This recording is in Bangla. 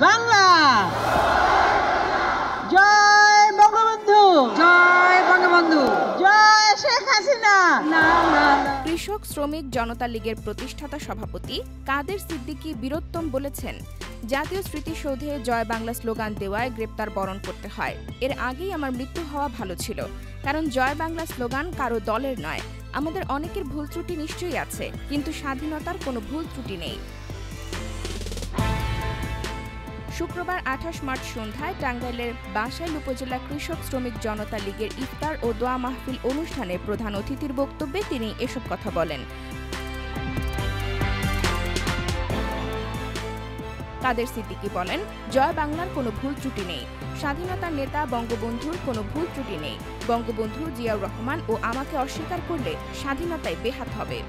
বাংলা, জয় বঙ্গবন্ধু, জয় বঙ্গবন্ধু, জয় শেখ হাসিনা। কৃষক শ্রমিক জনতা লীগের প্রতিষ্ঠাতা সভাপতি কাদের সিদ্দিকী বীরোত্তম বলেছেন, জাতীয় স্মৃতিসৌধে জয় বাংলা স্লোগান দেওয়ায় গ্রেপ্তার বরণ করতে হয়। এর আগেই আমার মৃত্যু হওয়া ভালো ছিল, কারণ জয় বাংলা স্লোগান কারো দলের নয়। আমাদের অনেকের ভুল ত্রুটি নিশ্চয়ই আছে, কিন্তু স্বাধীনতার কোনো ভুল ত্রুটি নেই। শুক্রবার ২৮ মার্চ সন্ধ্যায় টাঙ্গাইলের বাসাইল উপজেলা কৃষক শ্রমিক জনতা লীগের ইফতার ও দোয়া মাহফিল অনুষ্ঠানে প্রধান অতিথির বক্তব্যে তিনি এসব কথা বলেন। কাদের সিদ্দিকী বলেন, জয় বাংলার কোনো ভুল ত্রুটি নেই। স্বাধীনতার নেতা বঙ্গবন্ধুর কোনো ভুল ত্রুটি নেই। বঙ্গবন্ধু জিয়াউর রহমান ও আমাকে অস্বীকার করলে স্বাধীনতায় বেহাত হবে।